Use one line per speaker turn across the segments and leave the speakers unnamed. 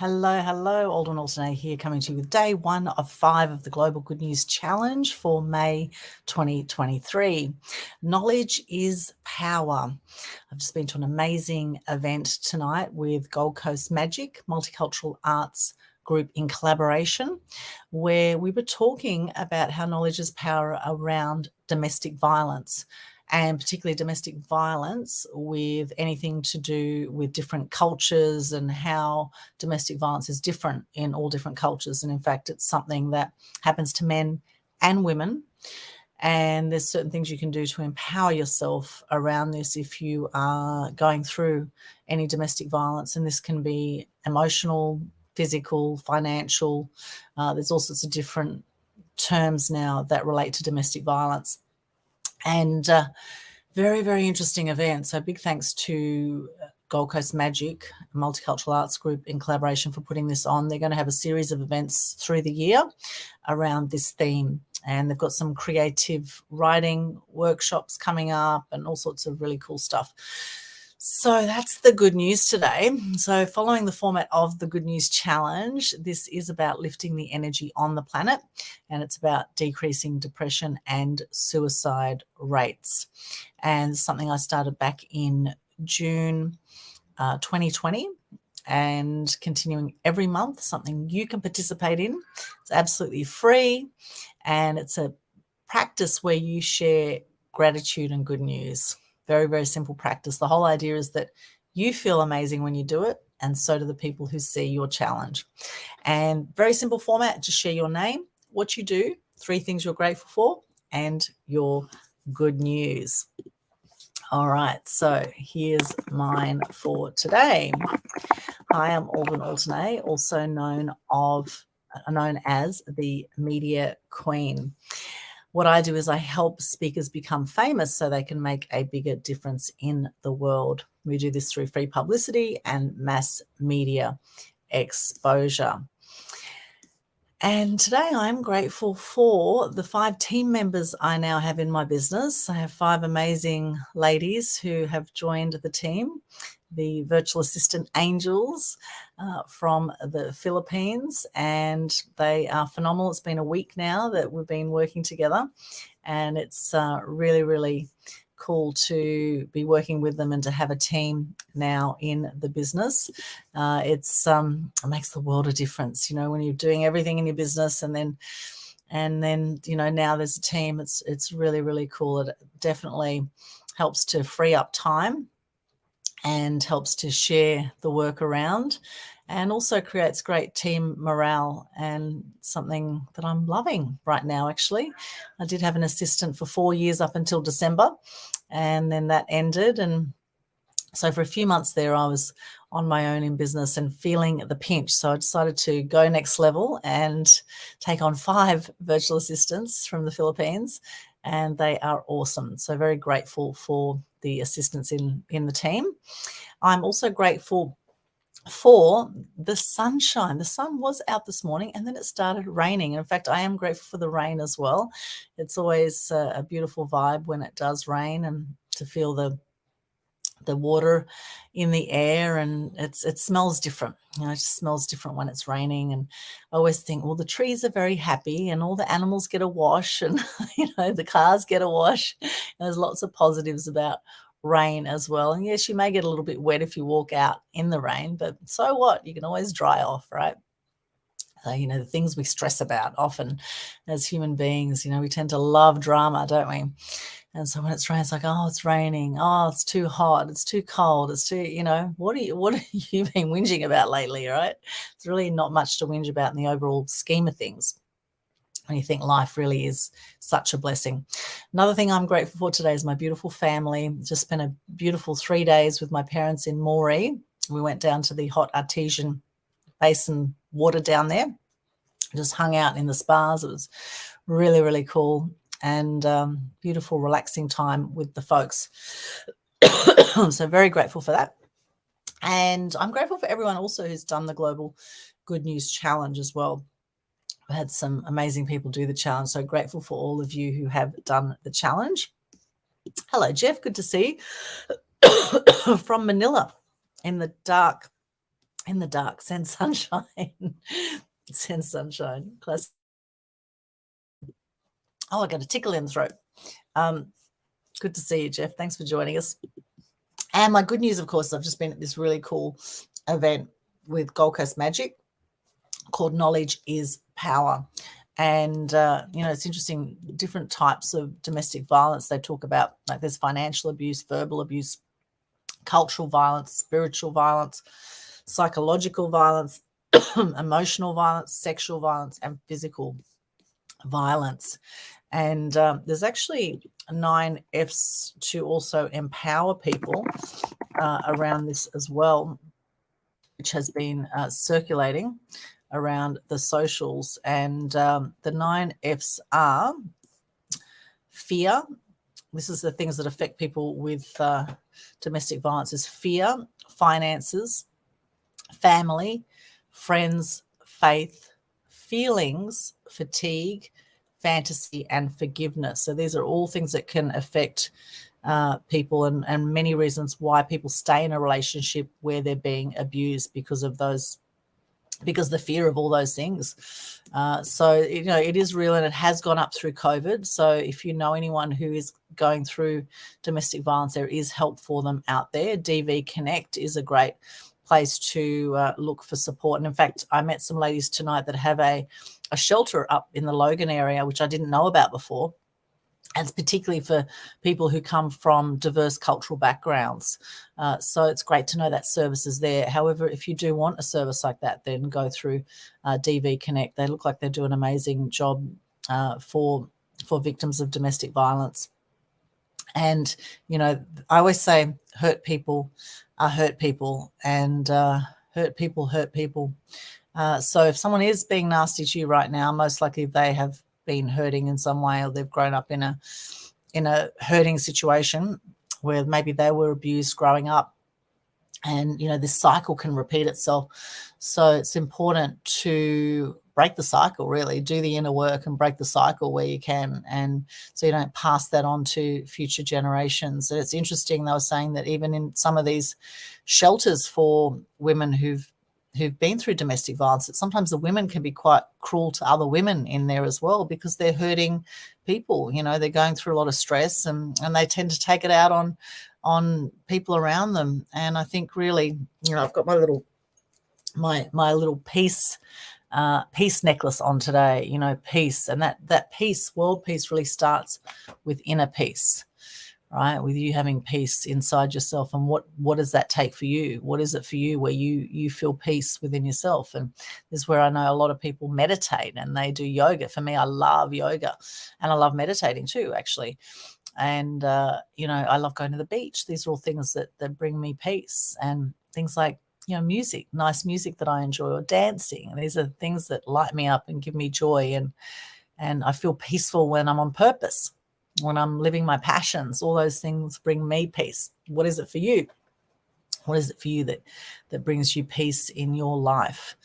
Hello, Alden Alternate here, coming to you with day 1 of 5 of the Global Good News Challenge for May 2023. Knowledge is power. I've just been to an amazing event tonight with Gold Coast Magic, Multicultural Arts Group in collaboration, where we were talking about how knowledge is power around domestic violence, and particularly domestic violence with anything to do with different cultures and how domestic violence is different in all different cultures. And in fact, it's something that happens to men and women. And there's certain things you can do to empower yourself around this if you are going through any domestic violence. And this can be emotional, physical, financial. There's all sorts of different terms now that relate to domestic violence. And very, very interesting event. So big thanks to Gold Coast Magic, Multicultural Arts Group in collaboration for putting this on. They're going to have a series of events through the year around this theme. And they've got some creative writing workshops coming up and all sorts of really cool stuff. So that's the good news today. So following the format of the Good News Challenge, this is about lifting the energy on the planet, and it's about decreasing depression and suicide rates. And something I started back in June 2020 and continuing every month, something you can participate in. It's absolutely free, and it's a practice where you share gratitude and good news. Very, very simple practice. The whole idea is that you feel amazing when you do it, and so do the people who see your challenge. And very simple format, just share your name, what you do, 3 things you're grateful for, and your good news. All right, so here's mine for today. I am Alden Alternate, also known as the Media Queen. What I do is I help speakers become famous so they can make a bigger difference in the world. We do this through free publicity and mass media exposure. And today I'm grateful for the 5 team members I now have in my business. I have 5 amazing ladies who have joined the team, the virtual assistant angels from the Philippines, and they are phenomenal. It's been a week now that we've been working together, and it's really, really cool to be working with them and to have a team now in the business. It makes the world a difference, when you're doing everything in your business and then now there's a team. It's really, really cool. It definitely helps to free up time and helps to share the work around, and also creates great team morale, and something that I'm loving right now. Actually, I did have an assistant for 4 years up until December, and then that ended. And so for a few months there, I was on my own in business and feeling the pinch. So I decided to go next level and take on 5 virtual assistants from the Philippines, and they are awesome. So very grateful for the assistants in the team. I'm also grateful for the sunshine. The sun was out this morning and then it started raining. In fact, I am grateful for the rain as well. It's always a beautiful vibe when it does rain, and to feel the water in the air, and it smells different. It just smells different when it's raining. And I always think, well, the trees are very happy and all the animals get a wash, and the cars get a wash. There's lots of positives about rain as well. And yes, you may get a little bit wet if you walk out in the rain, but so what? You can always dry off, right? So, the things we stress about often as human beings, we tend to love drama, don't we? And so when it's raining, it's like, oh, it's raining. Oh, it's too hot. It's too cold. It's too, what have you been whinging about lately, right? It's really not much to whinge about in the overall scheme of things, when you think life really is such a blessing. Another thing I'm grateful for today is my beautiful family. Just spent a beautiful 3 days with my parents in Moree. We went down to the hot artesian basin water down there, just hung out in the spas. It was really, really cool, and beautiful, relaxing time with the folks. So very grateful for that. And I'm grateful for everyone also who's done the Global Good News Challenge as well. I had some amazing people do the challenge, so grateful for all of you who have done the challenge. Hello, Jeff. Good to see you from Manila in the dark in the dark, send sunshine. Send sunshine. Classic. Oh, I got a tickle in the throat. Good to see you, Jeff. Thanks for joining us. And my good news, of course, I've just been at this really cool event with Gold Coast Magic called Knowledge is Power. And, it's interesting, different types of domestic violence they talk about. Like there's financial abuse, verbal abuse, cultural violence, spiritual violence, psychological violence, emotional violence, sexual violence, and physical violence. And there's actually 9 F's to also empower people around this as well, which has been circulating around the socials. And the 9 F's are fear. This is the things that affect people with domestic violence: is fear, finances, family, friends, faith, feelings, fatigue, fantasy, and forgiveness. So these are all things that can affect people, and many reasons why people stay in a relationship where they're being abused because of those, because the fear of all those things. So, it is real, and it has gone up through COVID. So if you know anyone who is going through domestic violence, there is help for them out there. DV Connect is a great place to look for support. And in fact, I met some ladies tonight that have a shelter up in the Logan area, which I didn't know about before. And it's particularly for people who come from diverse cultural backgrounds. So it's great to know that service is there. However, if you do want a service like that, then go through DV Connect. They look like they do an amazing job for victims of domestic violence. And, I always say hurt people are hurt people, and hurt people hurt people. So if someone is being nasty to you right now, most likely they have been hurting in some way, or they've grown up in a hurting situation where maybe they were abused growing up, and this cycle can repeat itself. So it's important to break the cycle, really do the inner work and break the cycle where you can, and so you don't pass that on to future generations. And it's interesting, they were saying that even in some of these shelters for women who've been through domestic violence, that sometimes the women can be quite cruel to other women in there as well, because they're hurting people. They're going through a lot of stress, and they tend to take it out on people around them. And I think really, I've got my little peace necklace on today, peace. And that peace, world peace, really starts with inner peace, right? With you having peace inside yourself. And what does that take for you? What is it for you where you feel peace within yourself? And this is where I know a lot of people meditate and they do yoga. For me, I love yoga, and I love meditating too, actually. And, I love going to the beach. These are all things that bring me peace, and things like, music, nice music that I enjoy, or dancing. And these are things that light me up and give me joy. And I feel peaceful when I'm on purpose, when I'm living my passions. All those things bring me peace. What is it for you? What is it for you that brings you peace in your life?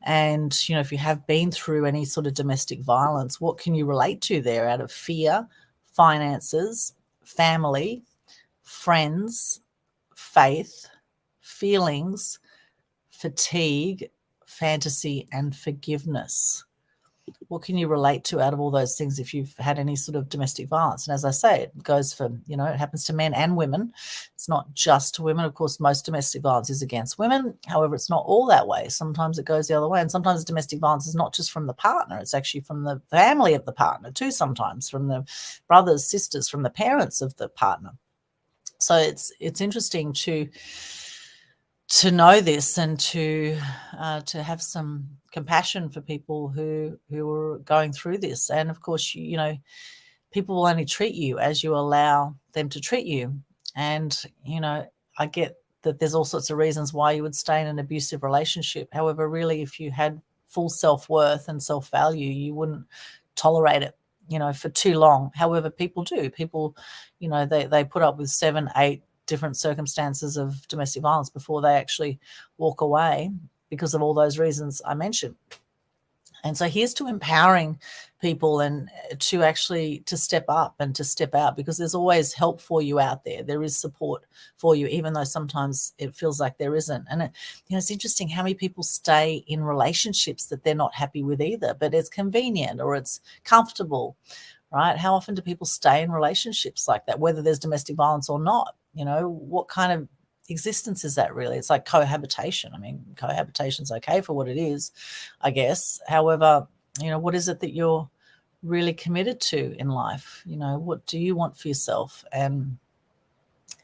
And, if you have been through any sort of domestic violence, what can you relate to there out of fear, finances, family, friends, faith, feelings, fatigue, fantasy, and forgiveness? What can you relate to out of all those things if you've had any sort of domestic violence? And as I say, it goes for, it happens to men and women. It's not just to women. Of course, most domestic violence is against women. However, it's not all that way. Sometimes it goes the other way. And sometimes domestic violence is not just from the partner. It's actually from the family of the partner too, sometimes from the brothers, sisters, from the parents of the partner. So it's interesting to know this, and to have some compassion for people who are going through this. And of course, people will only treat you as you allow them to treat you. And I get that there's all sorts of reasons why you would stay in an abusive relationship. However, really, if you had full self-worth and self-value, you wouldn't tolerate it for too long. However, people do. People, they put up with 7, 8 different circumstances of domestic violence before they actually walk away, because of all those reasons I mentioned. And so here's to empowering people and to actually to step up and to step out, because there's always help for you out there. There is support for you, even though sometimes it feels like there isn't. And it's interesting how many people stay in relationships that they're not happy with either, but it's convenient or it's comfortable, right? How often do people stay in relationships like that, whether there's domestic violence or not? What kind of existence is that really? It's like cohabitation. I mean, cohabitation's okay for what it is, I guess. However, what is it that you're really committed to in life? What do you want for yourself, and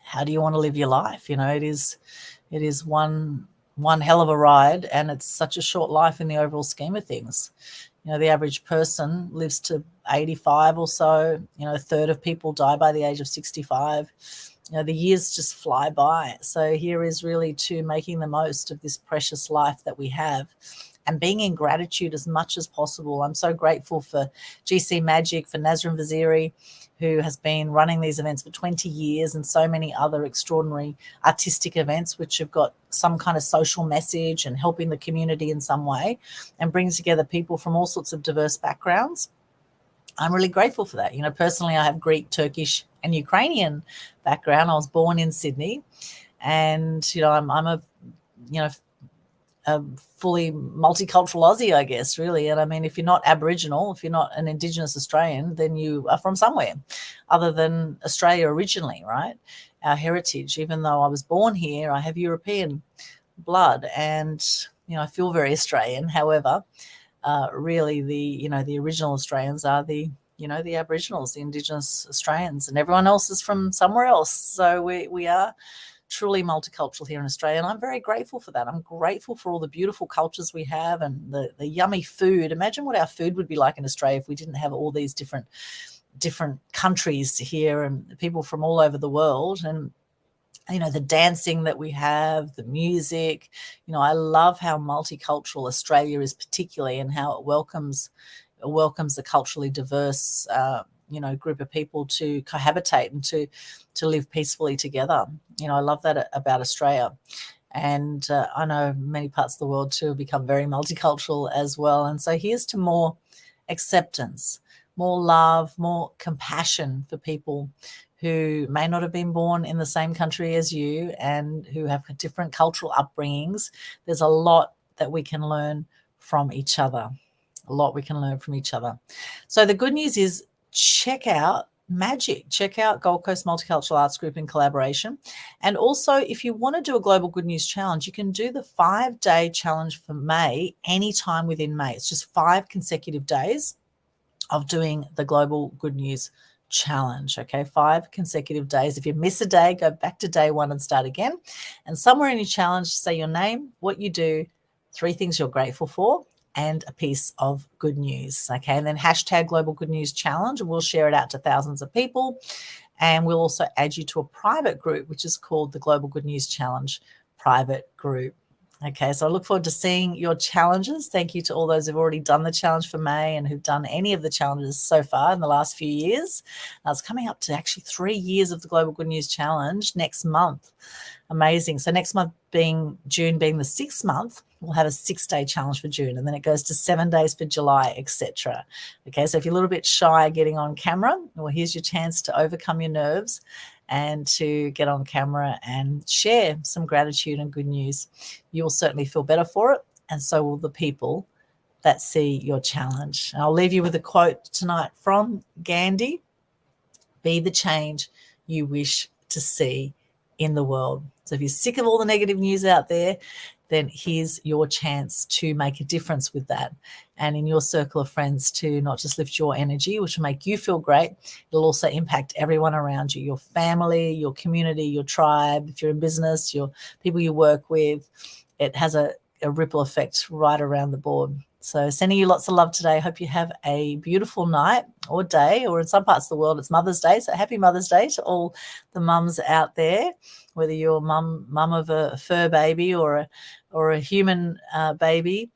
how do you want to live your life? It is one hell of a ride, and it's such a short life in the overall scheme of things. The average person lives to 85 or so. A third of people die by the age of 65. The years just fly by. So here is really to making the most of this precious life that we have and being in gratitude as much as possible. I'm so grateful for GC Magic, for Nazrin Vaziri, who has been running these events for 20 years, and so many other extraordinary artistic events which have got some kind of social message and helping the community in some way and brings together people from all sorts of diverse backgrounds. I'm really grateful for that. Personally, I have Greek, Turkish, and Ukrainian background. I was born in Sydney, and I'm a fully multicultural Aussie, I guess, really. And I mean, if you're not Aboriginal, if you're not an Indigenous Australian, then you are from somewhere other than Australia originally, right? Our heritage. Even though I was born here, I have European blood, and I feel very Australian. However, really the original Australians are the Aboriginals, the Indigenous Australians, and everyone else is from somewhere else. So we are truly multicultural here in Australia, and I'm very grateful for that. I'm grateful for all the beautiful cultures we have and the yummy food. Imagine what our food would be like in Australia if we didn't have all these different countries here and people from all over the world. And the dancing that we have, the music. I love how multicultural Australia is, particularly, and how it welcomes a culturally diverse group of people to cohabitate and to live peacefully together. I love that about Australia. And I know many parts of the world too have become very multicultural as well. And so here's to more acceptance, more love, more compassion for people who may not have been born in the same country as you and who have different cultural upbringings. There's a lot that we can learn from each other. So the good news is, check out Magic. Check out Gold Coast Multicultural Arts Group in collaboration. And also, if you want to do a Global Good News Challenge, you can do the 5-day challenge for May anytime within May. It's just 5 consecutive days of doing the Global Good News Challenge. Okay, 5 consecutive days. If you miss a day, go back to day 1 and start again. And somewhere in your challenge, say your name, what you do, 3 things you're grateful for, and a piece of good news. Okay, and then hashtag Global Good News Challenge. We'll share it out to thousands of people. And we'll also add you to a private group, which is called the Global Good News Challenge Private Group. Okay, so I look forward to seeing your challenges. Thank you to all those who've already done the challenge for May and who've done any of the challenges so far in the last few years. It's coming up to actually 3 years of the Global Good News Challenge next month. Amazing. So next month, June being the 6th month, we'll have a 6-day challenge for June, and then it goes to 7 days for July, etc. Okay, so if you're a little bit shy getting on camera, well, here's your chance to overcome your nerves and to get on camera and share some gratitude and good news. You will certainly feel better for it, and so will the people that see your challenge. And I'll leave you with a quote tonight from Gandhi: "Be the change you wish to see in the world." So if you're sick of all the negative news out there, then here's your chance to make a difference with that. And in your circle of friends, to not just lift your energy, which will make you feel great, it'll also impact everyone around you, your family, your community, your tribe. If you're in business, your people you work with, it has a ripple effect right around the board. So sending you lots of love today. Hope you have a beautiful night or day, or in some parts of the world, it's Mother's Day. So happy Mother's Day to all the mums out there, whether you're mum of a fur baby or a human baby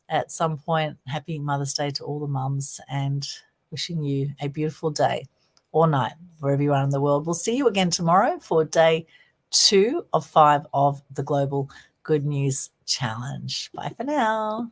at some point. Happy Mother's Day to all the mums, and wishing you a beautiful day or night, wherever you are in the world. We'll see you again tomorrow for day 2 of 5 of the Global Good News Challenge. Bye for now.